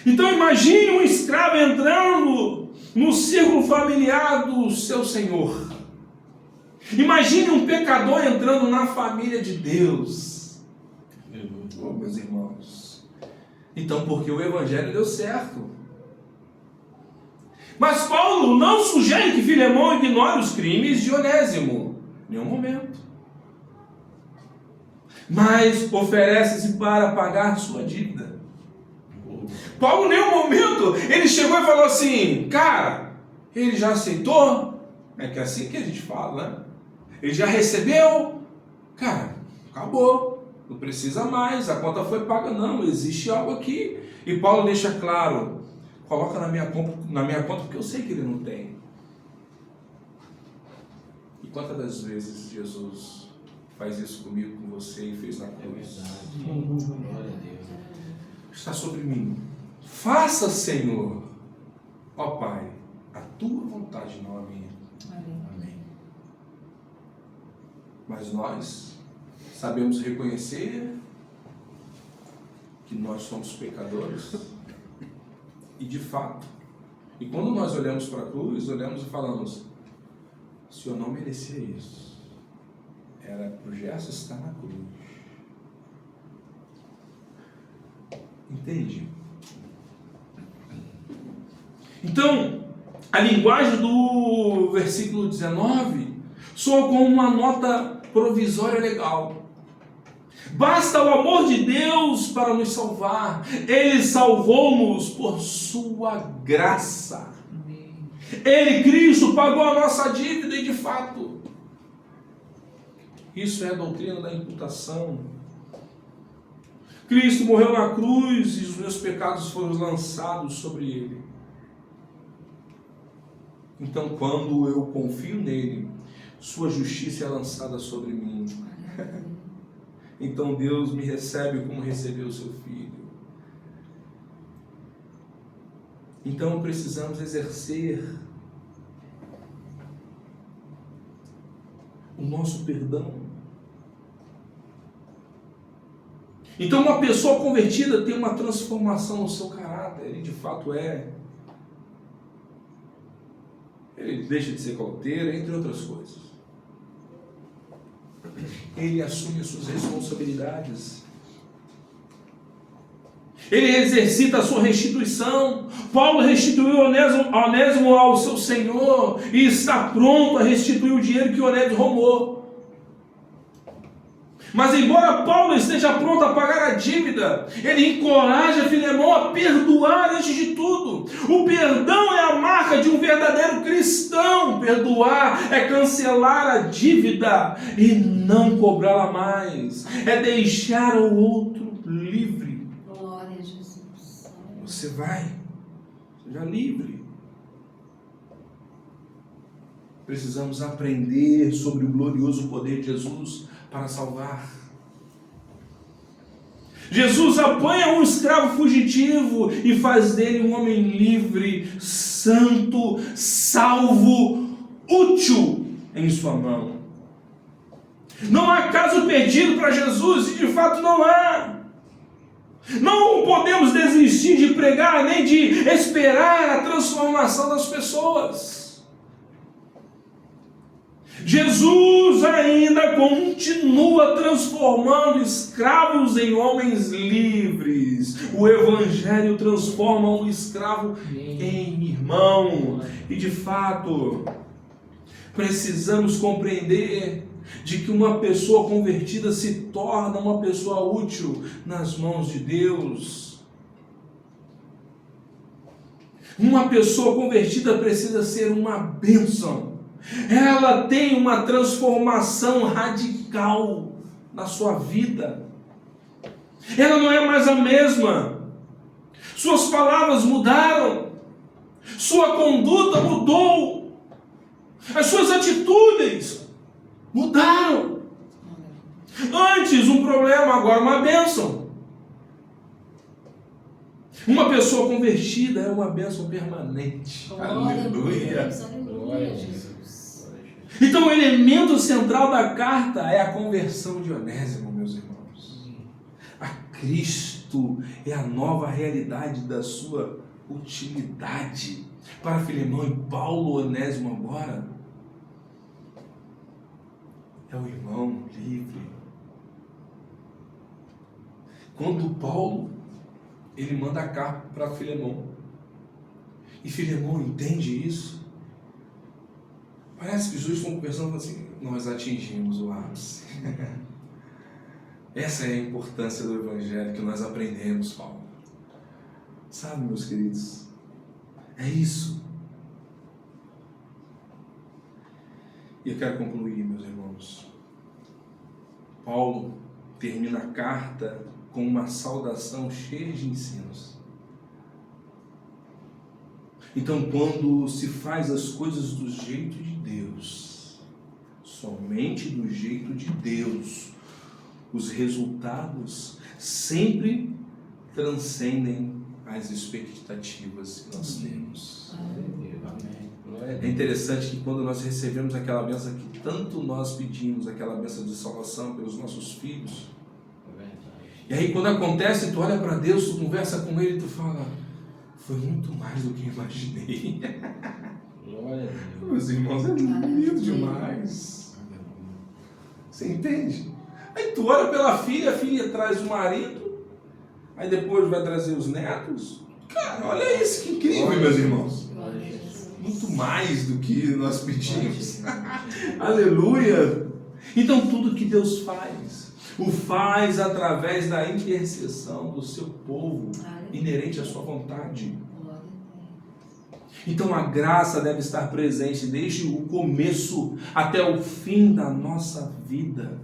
Então imagine um escravo entrando no círculo familiar do seu Senhor. Imagine um pecador entrando na família de Deus. Oh, meus irmãos. Então, porque o Evangelho deu certo. Mas Paulo não sugere que Filemão ignore os crimes de Onésimo. Em nenhum momento. Mas oferece-se para pagar sua dívida. Paulo, em nenhum momento, ele chegou e falou assim, cara, ele já aceitou? É que é assim que a gente fala, né? Ele já recebeu? Cara, acabou. Não precisa mais, a conta foi paga. Não, existe algo aqui. E Paulo deixa claro, coloca na minha conta, porque eu sei que ele não tem. E quantas das vezes Jesus faz isso comigo, com você e fez na cruz? É verdade. Glória a Deus. Está sobre mim. Faça, Senhor, ó Pai, a tua vontade, não a minha. Amém. Mas nós sabemos reconhecer que nós somos pecadores. E de fato, e quando nós olhamos para a cruz, olhamos e falamos, o Senhor não merecia isso. Era para o Gerson estar na cruz. Entende? Então, a linguagem do versículo 19 soa como uma nota provisória legal. Basta o amor de Deus para nos salvar. Ele salvou-nos por sua graça. Ele, Cristo, pagou a nossa dívida e de fato, isso é a doutrina da imputação. Cristo morreu na cruz e os meus pecados foram lançados sobre Ele. Então, quando eu confio nele, sua justiça é lançada sobre mim. Então Deus me recebe como recebeu o seu Filho. Então precisamos exercer o nosso perdão. Então uma pessoa convertida tem uma transformação no seu caráter. Ele de fato é. Ele deixa de ser cauteiro, entre outras coisas. Ele assume as suas responsabilidades. Ele exercita a sua restituição. Paulo restituiu Onésimo ao seu Senhor e está pronto a restituir o dinheiro que Onésimo roubou. Mas embora Paulo esteja pronto a pagar a dívida, ele encoraja Filemão a perdoar antes de tudo. O perdão é a marca de um verdadeiro cristão. Perdoar é cancelar a dívida e não cobrá-la mais. É deixar o outro livre. Glória a Jesus. Você vai, seja livre. Precisamos aprender sobre o glorioso poder de Jesus para salvar. Jesus apanha um escravo fugitivo e faz dele um homem livre, santo, salvo, útil em sua mão. Não há caso perdido para Jesus, e de fato não há. Não podemos desistir de pregar nem de esperar a transformação das pessoas. Jesus ainda continua transformando escravos em homens livres. O Evangelho transforma um escravo em irmão. E de fato, precisamos compreender de que uma pessoa convertida se torna uma pessoa útil nas mãos de Deus. Uma pessoa convertida precisa ser uma bênção. Ela tem uma transformação radical na sua vida. Ela não é mais a mesma. Suas palavras mudaram. Sua conduta mudou. As suas atitudes mudaram. Antes um problema, agora uma bênção. Uma pessoa convertida é uma bênção permanente. Aleluia. Glória a Jesus. Então o elemento central da carta é a conversão de Onésimo, meus irmãos. A Cristo é a nova realidade da sua utilidade. Para Filemão e Paulo, Onésimo agora é o irmão livre. Quando Paulo, ele manda a carta para Filemão, e Filemão entende isso, parece que os dois estão conversando assim: nós atingimos o ápice. Essa é a importância do Evangelho que nós aprendemos, Paulo. Sabe, meus queridos, é isso. E eu quero concluir, meus irmãos. Paulo termina a carta com uma saudação cheia de ensinos. Então, quando se faz as coisas do jeito de Deus, somente do jeito de Deus, os resultados sempre transcendem as expectativas que nós temos. É interessante que quando nós recebemos aquela bênção que tanto nós pedimos, aquela bênção de salvação pelos nossos filhos, e aí quando acontece, tu olha para Deus, tu conversa com Ele e tu fala: foi muito mais do que imaginei. Glória a Deus. Meus irmãos, é lindo demais. Você entende? Aí tu olha pela filha, a filha traz o marido, aí depois vai trazer os netos. Cara, olha isso, que incrível, meus irmãos. Muito mais do que nós pedimos. Aleluia! Então tudo que Deus faz, o faz através da intercessão do seu povo, inerente à sua vontade. Então a graça deve estar presente desde o começo até o fim da nossa vida.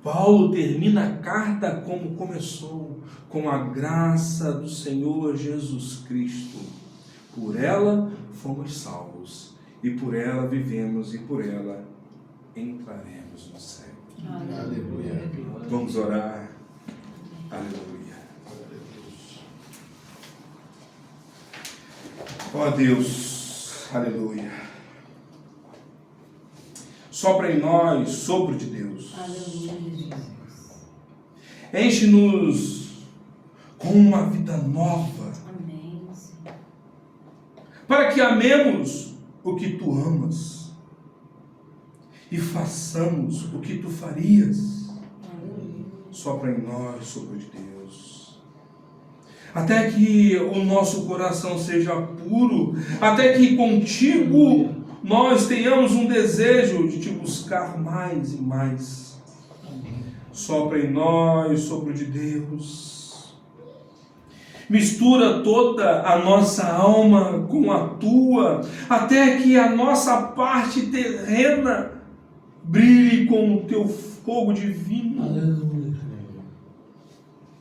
Paulo termina a carta como começou, com a graça do Senhor Jesus Cristo. Por ela fomos salvos, e por ela vivemos, e por ela entraremos no céu. Aleluia. Vamos orar. Aleluia. Ó Deus, aleluia. Sopra em nós, sopro de Deus. Aleluia, Jesus. Enche-nos com uma vida nova, Amém, Senhor. para que amemos o que tu amas e façamos o que tu farias. Aleluia. Sopra em nós, sopro de Deus. Até que o nosso coração seja puro, até que contigo nós tenhamos um desejo de te buscar mais e mais. Sopra em nós, sopro de Deus. Mistura toda a nossa alma com a tua, até que a nossa parte terrena brilhe com o teu fogo divino. Aleluia.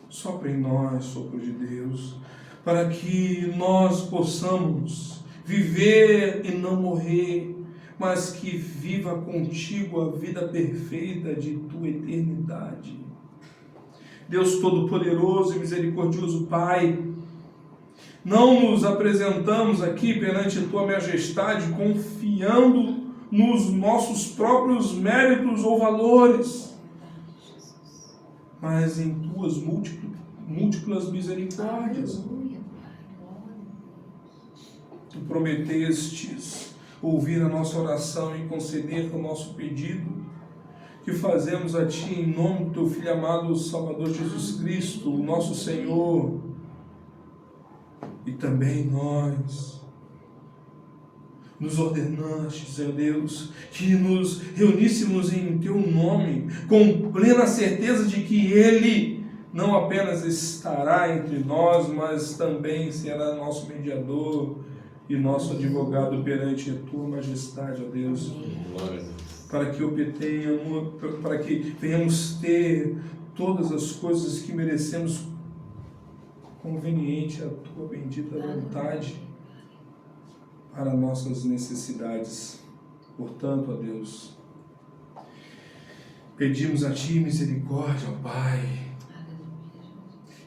Sopra em nós, sopro de Deus, para que nós possamos viver e não morrer, mas que viva contigo a vida perfeita de tua eternidade. Deus Todo-Poderoso e Misericordioso Pai, não nos apresentamos aqui perante a tua majestade confiando nos nossos próprios méritos ou valores, mas em tuas múltiplas misericórdias. Aleluia. Tu prometestes ouvir a nossa oração e conceder o nosso pedido, que fazemos a Ti em nome do Teu Filho amado Salvador Jesus Cristo, o nosso Senhor, e também nós. Nos ordenaste, Senhor Deus, que nos reuníssemos em Teu nome, com plena certeza de que Ele não apenas estará entre nós, mas também será nosso mediador e nosso advogado perante a Tua majestade, ó Deus. Glória a Deus. Para que venhamos ter todas as coisas que merecemos conveniente à Tua bendita vontade para nossas necessidades. Portanto, ó Deus, pedimos a Ti misericórdia, ó Pai,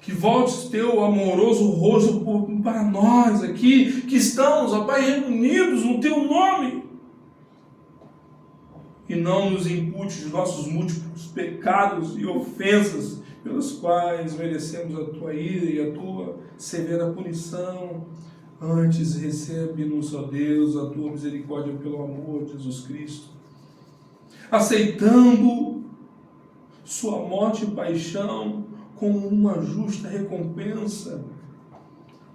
que voltes Teu amoroso rosto para nós aqui, que estamos, ó Pai, reunidos no Teu nome, e não nos impute os nossos múltiplos pecados e ofensas pelos quais merecemos a Tua ira e a Tua severa punição. Antes, recebe-nos, ó Deus, a Tua misericórdia pelo amor de Jesus Cristo, aceitando Sua morte e paixão como uma justa recompensa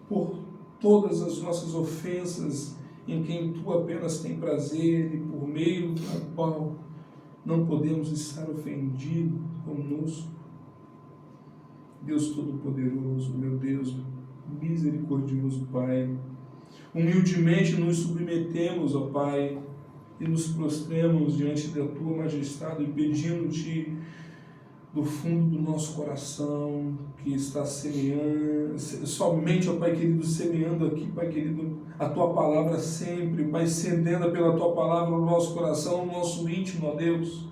por todas as nossas ofensas, em quem Tu apenas tem prazer e por meio da qual não podemos estar ofendidos conosco. Deus Todo-Poderoso, meu Deus, misericordioso Pai, humildemente nos submetemos, ó Pai, e nos prostremos diante da Tua majestade, pedindo-Te do fundo do nosso coração, que está semeando, somente, ó Pai querido, semeando aqui, Pai querido, a Tua palavra sempre, Pai, cedendo pela Tua palavra no nosso coração, no nosso íntimo, ó Deus,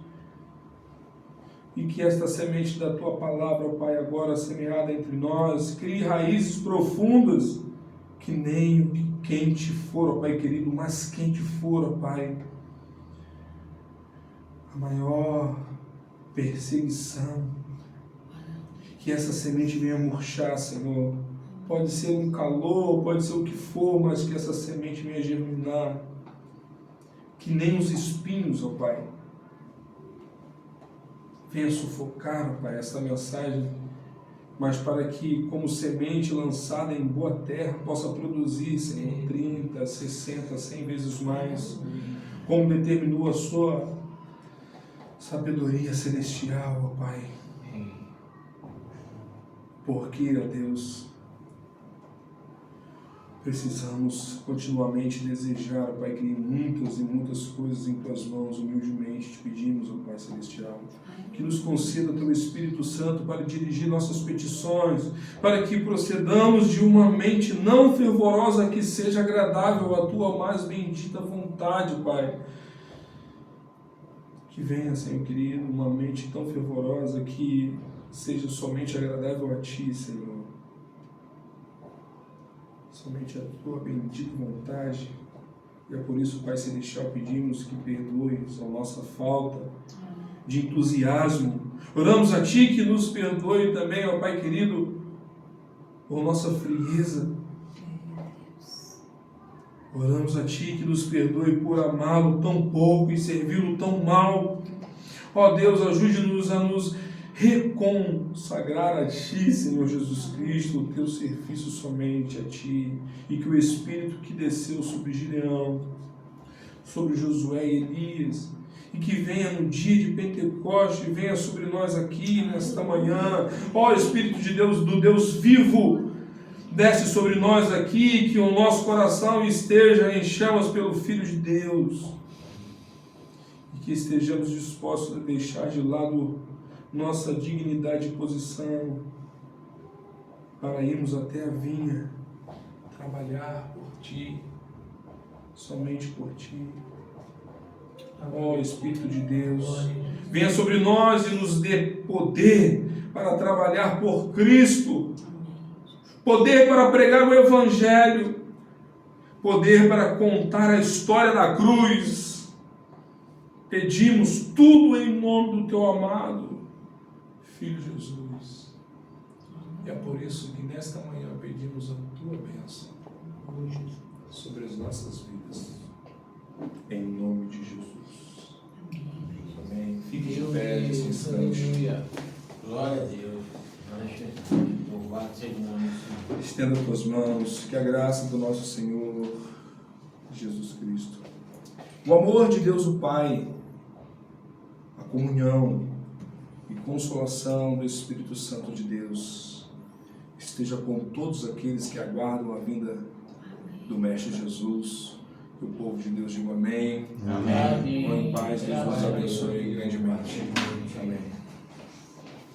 e que esta semente da Tua palavra, ó Pai, agora semeada entre nós, crie raízes profundas, que nem o que quente for, ó Pai querido, mais quente for, ó Pai, a maior perseguição, que essa semente venha murchar, Senhor. Pode ser um calor, pode ser o que for, mas que essa semente venha germinar, que nem os espinhos, ó Pai, venha sufocar, ó Pai, essa mensagem, mas para que, como semente lançada em boa terra, possa produzir, Senhor, 30, 60, 100 vezes mais, como determinou a Sua sabedoria celestial, ó Pai. Porque, ó Deus, Precisamos continuamente desejar, Pai, que muitas e muitas coisas em Tuas mãos, humildemente te pedimos, ó Pai Celestial, que nos conceda Teu Espírito Santo para dirigir nossas petições, para que procedamos de uma mente não fervorosa, que seja agradável à Tua mais bendita vontade, Pai. Que venha, Senhor querido, uma mente tão fervorosa que seja somente agradável a Ti, Senhor. Somente a Tua bendita vontade. E é por isso, Pai Celestial, pedimos que perdoes a nossa falta de entusiasmo. Oramos a Ti que nos perdoe também, ó Pai querido, por nossa frieza. Oramos a Ti que nos perdoe por amá-lo tão pouco e servi-lo tão mal. Ó Deus, ajude-nos a nos reconsagrar a Ti, Senhor Jesus Cristo, o Teu serviço somente a Ti, e que o Espírito que desceu sobre Gideão, sobre Josué e Elias, e que venha no dia de Pentecoste, venha sobre nós aqui nesta manhã, ó Espírito de Deus, do Deus vivo, desce sobre nós aqui, que o nosso coração esteja em chamas pelo Filho de Deus, e que estejamos dispostos a deixar de lado nossa dignidade e posição, para irmos até a vinha, trabalhar por Ti, somente por Ti. Ó Espírito de Deus, venha sobre nós e nos dê poder para trabalhar por Cristo, poder para pregar o Evangelho, poder para contar a história da cruz. Pedimos tudo em nome do Teu amado Filho Jesus. E é por isso que nesta manhã pedimos a Tua bênção sobre as nossas vidas. Em nome de Jesus. Amém. Fique de pé nesse instante. Glória a Deus. Louvado seja o nome do Senhor. Estenda as tuas mãos. Que a graça do nosso Senhor Jesus Cristo, o amor de Deus o Pai, a comunhão e consolação do Espírito Santo de Deus esteja com todos aqueles que aguardam a vinda do Mestre Jesus. Que o povo de Deus diga amém. Amém. Vão em paz, Deus nos abençoe grandemente. Amém.